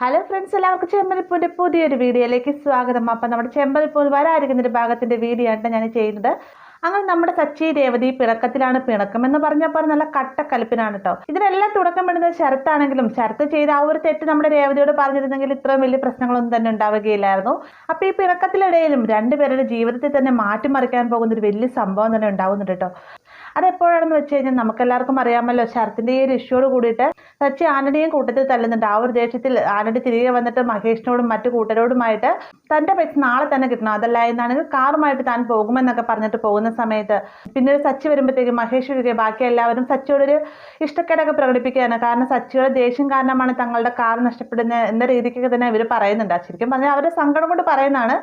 Hello friends, എല്ലാവർക്കും ചെമ്പരിപ്പൂവിൻ്റെ പുതിയൊരു വീഡിയോയിലേക്ക് സ്വാഗതം. അപ്പം നമ്മുടെ ചെമ്പരിപ്പൂ വരാതിരിക്കുന്നൊരു ഭാഗത്തിൻ്റെ വീഡിയോ ആണ് ഞാൻ ചെയ്യുന്നത്. അങ്ങനെ നമ്മുടെ സച്ചി രേവതി പിണക്കത്തിലാണ്. പിണക്കമെന്ന് പറഞ്ഞപ്പോൾ നല്ല കട്ടക്കലിപ്പിനാണ് കേട്ടോ. ഇതിനെല്ലാം തുടക്കം വിടുന്നത് ശരത്താണെങ്കിലും ശരത്ത് ചെയ്ത ആ ഒരു തെറ്റ് നമ്മുടെ രേവതിയോട് പറഞ്ഞിരുന്നെങ്കിൽ ഇത്രയും വലിയ പ്രശ്നങ്ങളൊന്നും തന്നെ ഉണ്ടാവുകയില്ലായിരുന്നു. അപ്പോൾ ഈ പിണക്കത്തിനിടയിലും രണ്ടുപേരുടെ ജീവിതത്തിൽ തന്നെ മാറ്റിമറിക്കാൻ പോകുന്ന ഒരു വലിയ സംഭവം തന്നെ ഉണ്ടാവുന്നുണ്ട് കേട്ടോ. അതെപ്പോഴാണെന്ന് വെച്ച് കഴിഞ്ഞാൽ നമുക്കെല്ലാവർക്കും അറിയാമല്ലോ, ശരത്തിൻ്റെ ഈ ഒരു ഇഷ്യൂയോട് കൂടിയിട്ട് സച്ചി ആനടിയും കൂട്ടത്തിൽ തള്ളുന്നുണ്ട്. ആ ഒരു ദേഷ്യത്തിൽ ആനടി തിരികെ വന്നിട്ട് മഹേഷിനോടും മറ്റു കൂട്ടരോടുമായിട്ട് തൻ്റെ പൈസ നാളെ തന്നെ കിട്ടണം, അതല്ല എന്നാണെങ്കിൽ കാറുമായിട്ട് താൻ പോകുമെന്നൊക്കെ പറഞ്ഞിട്ട് പോകുന്ന സമയത്ത് പിന്നീട് സച്ചി വരുമ്പോഴത്തേക്കും മഹേഷ് ഒഴികെ ബാക്കി എല്ലാവരും സച്ചിയോടൊരു ഇഷ്ടക്കേടൊക്കെ പ്രകടിപ്പിക്കുകയാണ്. കാരണം സച്ചിയുടെ ദേഷ്യം കാരണമാണ് തങ്ങളുടെ കാർ നഷ്ടപ്പെടുന്ന എന്ന രീതിക്കൊക്കെ തന്നെ ഇവർ പറയുന്നുണ്ട്. ശരിക്കും പറഞ്ഞാൽ അവരുടെ സങ്കടം കൊണ്ട് പറയുന്നതാണ്.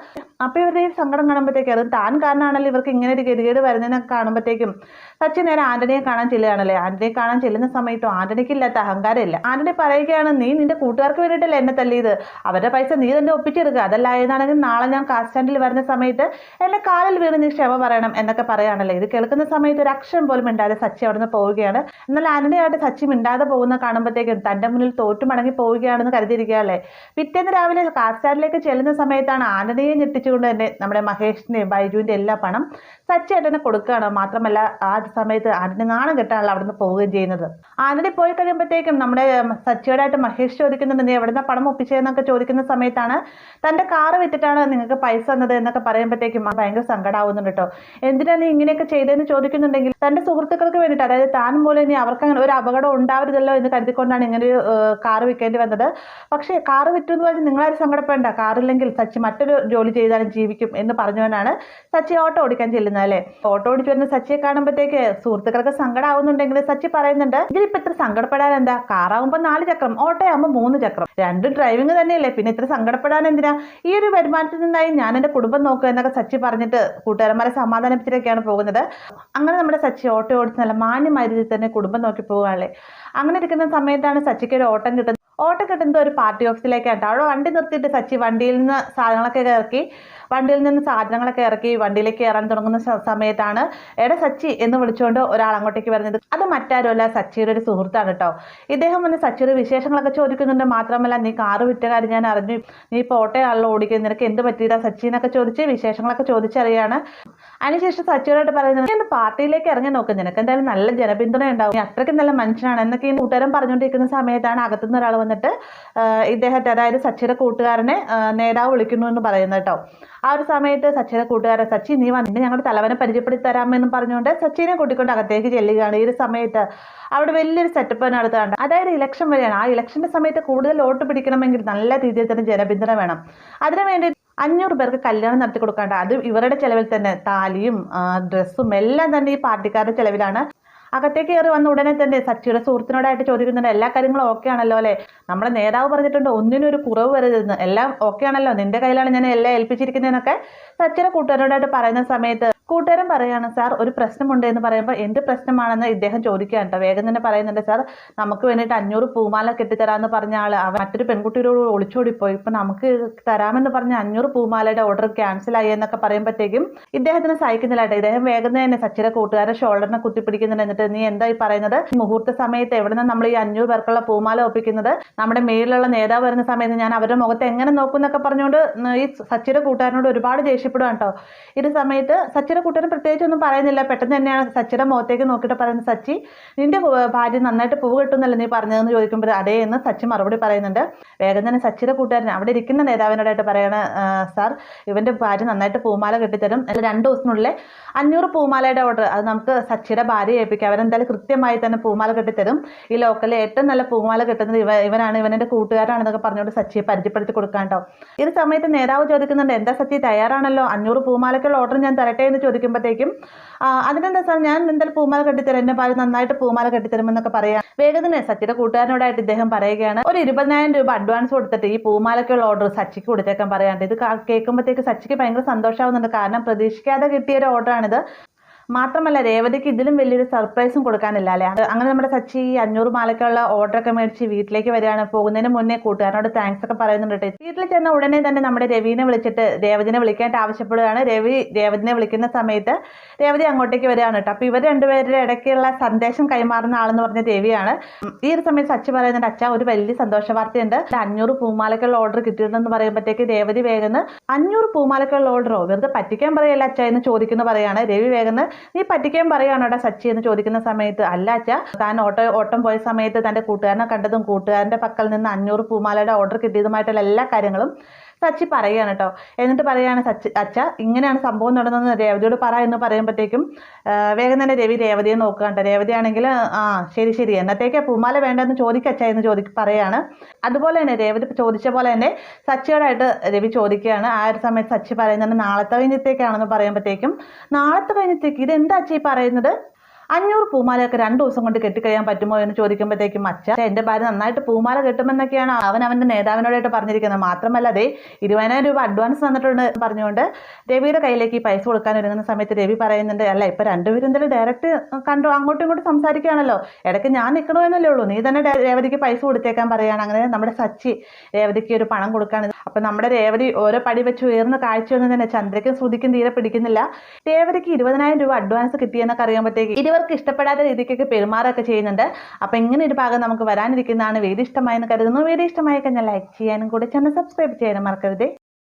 അപ്പോൾ ഇവരുടെ ഈ സങ്കടം കാണുമ്പോഴത്തേക്കും അത് താൻ കാരണമാണല്ലോ ഇവർക്ക് ഇങ്ങനെ ഒരു ഗതികേട് വരുന്നതെന്നൊക്കെ കാണുമ്പോഴത്തേക്കും സച്ചി നേരെ ആന്റണിയെ കാണാൻ ചെല്ലുകയാണല്ലേ. ആന്റണിയെ കാണാൻ ചെല്ലുന്ന സമയത്തും ആന്റണിക്ക് ഇല്ലാത്ത അഹങ്കാരമില്ല. ആന്റണി പറയുകയാണ്, നീ നിന്റെ കൂട്ടുകാർക്ക് വേണ്ടിയിട്ടല്ലേ എന്നെ തല്ലിയത്, അവരുടെ പൈസ നീ തന്നെ ഒപ്പിച്ചെടുക്കുക, അതല്ല എന്നാണെങ്കിൽ നാളെ ഞാൻ കാർ സ്റ്റാൻഡിൽ വരുന്ന സമയത്ത് എന്നെ കാലിൽ വീണ് നീ ക്ഷമ പറയണം എന്നൊക്കെ പറയുകയാണല്ലേ. ഇത് കേൾക്കുന്ന സമയത്ത് ഒരു അക്ഷരം പോലും മിണ്ടാതെ സച്ചി അവിടെ നിന്ന് പോവുകയാണ്. എന്നാൽ ആന്റണിയായിട്ട് സച്ചി മിണ്ടാതെ പോകുന്ന കാണുമ്പോഴത്തേക്കും തൻ്റെ മുന്നിൽ തോറ്റു മടങ്ങി പോവുകയാണെന്ന് കരുതിയിരിക്കുകയല്ലേ. പിറ്റേന്ന് രാവിലെ കാർ സ്റ്റാൻഡിലേക്ക് ചെല്ലുന്ന സമയത്താണ് ആന്റണിയെ ഞെട്ടിച്ചുകൊണ്ട് തന്നെ നമ്മുടെ മഹേഷിൻ്റെയും ബൈജുവിൻ്റെ എല്ലാ പണം സച്ചി ഏട്ടനെ കൊടുക്കുകയാണ്. മാത്രമല്ല ആ സമയത്ത് ആന്റണി നാണം കെട്ടാണല്ലോ അവിടെ നിന്ന് പോവുകയും ചെയ്യുന്നത്. ആന്റണി പോയി കഴിയുമ്പോഴത്തേക്കും നമ്മുടെ സച്ചിയോടായിട്ട് മഹേഷ് ചോദിക്കുന്നുണ്ട്, നീ എവിടെ നിന്ന് പണം ഒപ്പിച്ചതെന്നൊക്കെ ചോദിക്കുന്ന സമയത്താണ് തൻ്റെ കാറ് വിറ്റിട്ടാണ് നിങ്ങൾക്ക് പൈസ തന്നത് എന്നൊക്കെ പറയുമ്പോഴത്തേക്കും ഭയങ്കര സങ്കടമാവുന്നുണ്ട് കേട്ടോ. എന്തിനാ നീ ഇങ്ങനെയൊക്കെ ചെയ്തതെന്ന് ചോദിക്കുന്നുണ്ടെങ്കിൽ തൻ്റെ സുഹൃത്തുക്കൾക്ക് വേണ്ടിയിട്ട്, അതായത് താൻ മൂലം ഇനി അവർക്ക് അങ്ങനെ ഒരു അപകടം ഉണ്ടാവരുതല്ലോ എന്ന് കരുതിക്കൊണ്ടാണ് ഇങ്ങനെ ഒരു കാറ് വിൽക്കേണ്ടി വന്നത്. പക്ഷേ കാറ് വിറ്റു എന്ന് പറഞ്ഞ് നിങ്ങളാരും സങ്കടപ്പെടേണ്ട, കാറില്ലെങ്കിൽ സച്ചി മറ്റൊരു ജോലി ചെയ്താലും ജീവിക്കും എന്ന് പറഞ്ഞുകൊണ്ടാണ് സച്ചി ഓട്ടോ ഓടിക്കാൻ ചെല്ലുന്നത് അല്ലേ. ഓട്ടോ ഓടിച്ചു വരുന്ന സച്ചിയെ കാണുമ്പോഴത്തേക്ക് സുഹൃത്തുക്കൾക്ക് സങ്കടമാവുന്നുണ്ടെങ്കിൽ സച്ചി പറയുന്നുണ്ട്, ഇതിലിപ്പോൾ ഇത്ര സങ്കടപ്പെടാൻ എന്താ, കാറാവുമ്പോൾ 4 ചക്രം, ഓട്ടോ ആകുമ്പോൾ 3 ചക്രം, രണ്ടും ഡ്രൈവിംഗ് തന്നെയല്ലേ, പിന്നെ ഇത്ര സങ്കടപ്പെടാൻ എന്തിനാ, ഈ ഒരു വരുമാനത്തിൽ നിന്നായി ഞാൻ എൻ്റെ കുടുംബം നോക്കുക എന്നൊക്കെ സച്ചി പറഞ്ഞിട്ട് കൂട്ടുകാരന്മാരെ സമാധാനിപ്പിച്ചിട്ടൊക്കെയാണ് പോകുന്നത്. അങ്ങനെ നമ്മുടെ സച്ചി ഓട്ടോ ഓടിച്ച് നല്ല മാന്യമായ രീതിയിൽ തന്നെ കുടുംബം നോക്കി പോകുകയല്ലേ. അങ്ങനെ ഇരിക്കുന്ന സമയത്താണ് സച്ചിക്ക് ഒരു ഓട്ടം കിട്ടുന്നത് ഒരു പാർട്ടി ഓഫീസിലേക്കാണ്. അവിടെ വണ്ടി നിർത്തിയിട്ട് സച്ചി വണ്ടിയിൽ നിന്ന് സാധനങ്ങളൊക്കെ ഇറക്കി വണ്ടിയിലേക്ക് കയറാൻ തുടങ്ങുന്ന സമയത്താണ് എടാ സച്ചി എന്ന് വിളിച്ചുകൊണ്ട് ഒരാൾ അങ്ങോട്ടേക്ക് വരുന്നത്. അത് മറ്റാരുമല്ല, സച്ചിയുടെ ഒരു സുഹൃത്താണ് കേട്ടോ. ഇദ്ദേഹം വന്ന് സച്ചിയുടെ വിശേഷങ്ങളൊക്കെ ചോദിക്കുന്നുണ്ട്. മാത്രമല്ല, നീ കാറ് വിറ്റ കാര്യം ഞാൻ അറിഞ്ഞു, നീ ഇപ്പോൾ ഓട്ടോയാണല്ലോ ഓടിക്കുന്നത്, നിനക്ക് എന്ത് പറ്റിയതാ സച്ചി എന്നൊക്കെ ചോദിച്ച് വിശേഷങ്ങളൊക്കെ ചോദിച്ചറിയാണ്. അതിനുശേഷം സച്ചിയോടായിട്ട് പറയുന്നത്, നീ പാർട്ടിയിലേക്ക് ഇറങ്ങി നോക്ക്, നിനക്ക് എന്തായാലും നല്ല ജനപിന്തുണ ഉണ്ടാവും, നീ അത്രയ്ക്ക് നല്ല മനുഷ്യനാണ് എന്നൊക്കെ ഈ കൂട്ടുകാരൻ പറഞ്ഞുകൊണ്ടിരിക്കുന്ന സമയത്താണ് അകത്തുനിന്ന് ഒരാൾ വന്നിട്ട് ഇദ്ദേഹത്തെ, അതായത് സച്ചിയുടെ കൂട്ടുകാരനെ നേതാവ് വിളിക്കുന്നു എന്ന് പറയുന്നത് കേട്ടോ. ആ ഒരു സമയത്ത് സച്ചിയുടെ കൂട്ടുകാരൻ, സച്ചി നീ വന്നിട്ട് ഞങ്ങളുടെ തലവനെ പരിചയപ്പെടുത്തി തരാമെന്നും പറഞ്ഞുകൊണ്ട് സച്ചിനെ കൂട്ടിക്കൊണ്ട് അകത്തേക്ക് ചെല്ലുകയാണ്. ഈ ഒരു സമയത്ത് അവിടെ വലിയൊരു സെറ്റപ്പ് നടത്തുകയാണ്. അതായത് ഇലക്ഷൻ വരെയാണ്. ആ ഇലക്ഷൻ്റെ സമയത്ത് കൂടുതൽ വോട്ട് പിടിക്കണമെങ്കിൽ നല്ല രീതിയിൽ തന്നെ ജനപിന്തുണ വേണം. അതിനുവേണ്ടി 500 പേർക്ക് കല്യാണം നടത്തി കൊടുക്കാണ്ട്, അത് ഇവരുടെ ചെലവിൽ തന്നെ, താലിയും ഡ്രസ്സും എല്ലാം തന്നെ ഈ പാർട്ടിക്കാരുടെ ചെലവിലാണ്. അകത്തേക്ക് കയറി വന്ന ഉടനെ തന്നെ സച്ചിയുടെ സുഹൃത്തിനോടായിട്ട് ചോദിക്കുന്നുണ്ട്, എല്ലാ കാര്യങ്ങളും ഓക്കെ ആണല്ലോ അല്ലേ, നമ്മുടെ നേതാവ് പറഞ്ഞിട്ടുണ്ട് ഒന്നിനും ഒരു കുറവ് വരരുതെന്ന്, എല്ലാം ഓക്കെ ആണല്ലോ, നിന്റെ കയ്യിലാണ് ഞാൻ എല്ലാം ഏൽപ്പിച്ചിരിക്കുന്നതെന്നൊക്കെ സച്ചിയുടെ കൂട്ടുകാരോടായിട്ട് പറയുന്ന സമയത്ത് കൂട്ടുകാരൻ പറയാണ്, സാർ ഒരു പ്രശ്നമുണ്ട് എന്ന് പറയുമ്പോൾ എന്ത് പ്രശ്നമാണെന്ന് ഇദ്ദേഹം ചോദിക്കുകയാണ് കേട്ടോ. വേഗം തന്നെ പറയുന്നുണ്ട്, സാർ നമുക്ക് വേണ്ടിയിട്ട് 500 പൂമാല കെട്ടിത്തരാമെന്ന് പറഞ്ഞ ആൾ മറ്റൊരു പെൺകുട്ടിയോട് ഒളിച്ചോടിപ്പോയി, ഇപ്പം നമുക്ക് തരാമെന്ന് പറഞ്ഞ 500 പൂമാലയുടെ ഓർഡർ ക്യാൻസലായി എന്നൊക്കെ പറയുമ്പോഴത്തേക്കും ഇദ്ദേഹത്തിന് സഹിക്കുന്നില്ലാട്ടെ. ഇദ്ദേഹം വേഗം തന്നെ സച്ചിയുടെ കൂട്ടുകാരെ ഷോൾഡറിനെ കുത്തിപ്പിടിക്കുന്നുണ്ട്. എന്നിട്ട് നീ എന്തായി പറയുന്നത്, മുഹൂർത്ത സമയത്ത് എവിടെ നിന്ന് നമ്മൾ ഈ 500 പേർക്കുള്ള പൂമാല ഒപ്പിക്കുന്നത്, നമ്മുടെ മേളിലുള്ള നേതാവ് വരുന്ന സമയത്ത് ഞാൻ അവരുടെ മുഖത്ത് എങ്ങനെ നോക്കും എന്നൊക്കെ പറഞ്ഞുകൊണ്ട് ഈ സച്ചിയുടെ കൂട്ടുകാരനോട് ഒരുപാട് ദേഷ്യപ്പെടുകയാണ് കേട്ടോ. ഈ സമയത്ത് സച്ചിയുടെ കൂട്ടുകാരൻ പ്രത്യേകിച്ചൊന്നും പറയുന്നില്ല. പെട്ടെന്ന് തന്നെയാണ് സച്ചിയുടെ മുഖത്തേക്ക് നോക്കിയിട്ട് പറയുന്നത്, സച്ചി നിന്റെ ഭാര്യ നന്നായിട്ട് പൂവ് കിട്ടുന്നല്ലേ നീ പറഞ്ഞതെന്ന് ചോദിക്കുമ്പോൾ അതേ എന്ന് സച്ചി മറുപടി പറയുന്നുണ്ട്. വേഗം തന്നെ സച്ചിയുടെ കൂട്ടുകാരൻ അവിടെ ഇരിക്കുന്ന നേതാവിനോടായിട്ട് പറയാണ്, സാർ ഇവൻ്റെ ഭാര്യ നന്നായിട്ട് പൂമാല കെട്ടിത്തരും, 2 ദിവസത്തിനുള്ളിൽ 500 പൂമാലയുടെ ഓർഡർ അത് നമുക്ക് സച്ചിയുടെ ഭാര്യയെ ഏൽപ്പിക്കാം, അവരെന്തായാലും കൃത്യമായി തന്നെ പൂമാല കെട്ടിത്തരും, ഈ ലോക്കലിൽ ഏറ്റവും നല്ല പൂമാല കെട്ടുന്നത് ഇവനാണ്, ഇവനെൻ്റെ കൂട്ടുകാരാണെന്നൊക്കെ പറഞ്ഞുകൊണ്ട് സച്ചിയെ പരിചയപ്പെടുത്തി കൊടുക്കാൻ കേട്ടോ. ഈ സമയത്ത് നേതാവ് ചോദിക്കുന്നുണ്ട്, എന്താ സച്ചി തയ്യാറാണല്ലോ, 500 പൂമാലയ്ക്കുള്ള ഓർഡർ ഞാൻ തരട്ടെ എന്ന് ചോദിക്കുമ്പോഴത്തേക്കും അതിനെന്താ സാർ ഞാൻ എന്തായാലും പൂമാല കെട്ടിത്തരും, എൻ്റെ ഭാര്യ നന്നായിട്ട് പൂമാല കെട്ടിത്തരുമെന്നൊക്കെ പറയാം. വേഗം തന്നെ സച്ചിയുടെ കൂട്ടുകാരനോടായിട്ട് ഇദ്ദേഹം പറയുകയാണ്, ഒരു 20,000 രൂപ അഡ്വാൻസ് കൊടുത്തിട്ട് ഈ പൂമാലയ്ക്കുള്ള ഓർഡർ സച്ചിക്ക് കൊടുത്തേക്കാൻ പറയാണ്ട്. ഇത് കേൾക്കുമ്പോഴത്തേക്ക് സച്ചിക്ക് ഭയങ്കര സന്തോഷമാവുന്നുണ്ട്. കാരണം പ്രതീക്ഷിക്കാതെ കിട്ടിയ ഒരു ഓർഡറാണിത്. മാത്രമല്ല രേവതിക്ക് ഇതിലും വലിയൊരു സർപ്രൈസും കൊടുക്കാനില്ല അല്ലേ. അങ്ങനെ നമ്മുടെ സച്ചി 500 മാലയ്ക്കുള്ള ഓർഡറൊക്കെ മേടിച്ച് വീട്ടിലേക്ക് വരികയാണ്. പോകുന്നതിന് മുന്നേ കൂട്ടുകാരനോട് താങ്ക്സ് ഒക്കെ പറയുന്നുണ്ട് കേട്ടോ. വീട്ടിൽ ചെന്ന ഉടനെ തന്നെ നമ്മുടെ രവിനെ വിളിച്ചിട്ട് രേവതിനെ വിളിക്കാനായിട്ട് ആവശ്യപ്പെടുകയാണ്. രേവതിനെ വിളിക്കുന്ന സമയത്ത് രേവതി അങ്ങോട്ടേക്ക് വരികയാണ് കേട്ടോ. അപ്പൊ ഇവർ രണ്ടുപേരുടെ ഇടയ്ക്കുള്ള സന്ദേശം കൈമാറുന്ന ആളെന്ന് പറഞ്ഞ രവിയാണ്. ഈ ഒരു സമയത്ത് സച്ചി പറയുന്നുണ്ട്, അച്ഛാ ഒരു വലിയ സന്തോഷ വാർത്തയുണ്ട്, 500 പൂമാലക്കുള്ള ഓർഡർ കിട്ടിയിട്ടുണ്ടെന്ന് പറയുമ്പോഴത്തേക്ക് രേവതി വേഗം 500 പൂമാലക്കുള്ള ഓർഡറോ, വെറുതെ പറ്റിക്കാൻ പറയല്ല അച്ഛ എന്ന് ചോദിക്കുന്ന പറയാണ്. രവി വേഗം നീ പറ്റിക്കാൻ പറയുകയാണോടാ സച്ചി എന്ന് ചോദിക്കുന്ന സമയത്ത് അല്ല അച്ഛ, താൻ ഓട്ടം പോയ സമയത്ത് തന്റെ കൂട്ടുകാരനെ കണ്ടതും കൂട്ടുകാരന്റെ പക്കൽ നിന്ന് 500 പൂമാലയുടെ ഓർഡർ കിട്ടിയതുമായിട്ടുള്ള എല്ലാ കാര്യങ്ങളും സച്ചി പറയുകയാണ് കേട്ടോ. എന്നിട്ട് പറയുകയാണ് അച്ഛ ഇങ്ങനെയാണ് സംഭവം നടന്നതെന്ന് രേവതിയോട് പറ എന്ന് പറയുമ്പോഴത്തേക്കും വേഗം തന്നെ രേവതിയെ നോക്കുകയാണ്. രേവതിയാണെങ്കിൽ ശരി ശരി എന്നത്തേക്കാ പൂമാല വേണ്ടെന്ന് ചോദിക്കച്ച എന്ന് പറയാണ്. അതുപോലെ തന്നെ രേവതി ചോദിച്ച പോലെ തന്നെ സച്ചിയോടായിട്ട് രവി ചോദിക്കുകയാണ്. ആ ഒരു സമയത്ത് സച്ചി പറയുന്നത് നാളത്തെ കഴിഞ്ഞത്തേക്കാണെന്ന് പറയുമ്പോഴത്തേക്കും നാളത്തെ കഴിഞ്ഞത്തേക്ക് ഇതെന്താ അച്ഛ ഈ പറയുന്നത്, 500 പൂമാലയൊക്കെ 2 ദിവസം കൊണ്ട് കെട്ടിക്കഴിയാൻ പറ്റുമോ എന്ന് ചോദിക്കുമ്പോഴത്തേക്കും അച്ഛ എൻ്റെ ഭാര്യ നന്നായിട്ട് പൂമാല കെട്ടുമെന്നൊക്കെയാണ് അവൻ്റെ നേതാവിനോടായിട്ട് പറഞ്ഞിരിക്കുന്നത്. മാത്രമല്ല അതേ 20,000 രൂപ അഡ്വാൻസ് തന്നിട്ടുണ്ട് പറഞ്ഞുകൊണ്ട് രവിയുടെ കയ്യിലേക്ക് ഈ പൈസ കൊടുക്കാൻ ഒരുങ്ങുന്ന സമയത്ത് രവി പറയുന്നുണ്ട്, അല്ല ഇപ്പൊ രണ്ടുപേരും എന്തായാലും ഡയറക്റ്റ് കണ്ടു അങ്ങോട്ടും ഇങ്ങോട്ടും സംസാരിക്കുകയാണല്ലോ, ഇടയ്ക്ക് ഞാൻ നിൽക്കണമെന്നല്ലേ ഉള്ളൂ, നീ തന്നെ രേവതിക്ക് പൈസ കൊടുത്തേക്കാൻ പറയുകയാണ്. അങ്ങനെ നമ്മുടെ സച്ചി രേവതിക്ക് ഒരു പണം കൊടുക്കുകയാണ്. അപ്പൊ നമ്മുടെ രേവതി ഓരോ പടി വെച്ച് ഉയർന്ന കാഴ്ചയൊന്നും തന്നെ ചന്ദ്രയ്ക്കും ശ്രുതിക്കും തീരെ പിടിക്കുന്നില്ല. രേവതിക്ക് 20,000 രൂപ അഡ്വാൻസ് കിട്ടിയെന്നൊക്കെ അറിയുമ്പോഴത്തേക്ക് ഇവർക്ക് ഇഷ്ടപ്പെടാത്ത രീതിക്കൊക്കെ പെരുമാറൊക്കെ ചെയ്യുന്നുണ്ട്. അപ്പൊ ഇങ്ങനെ ഒരു ഭാഗം നമുക്ക് വരാനിരിക്കുന്നതാണ്. വീഡിയോ ഇഷ്ടമായെന്ന് കരുതുന്നു. വീഡിയോ ഇഷ്ടമായി കഴിഞ്ഞാൽ ലൈക്ക് ചെയ്യാനും കൂടെ ചാനൽ സബ്സ്ക്രൈബ് ചെയ്യാനും മറക്കരുത്.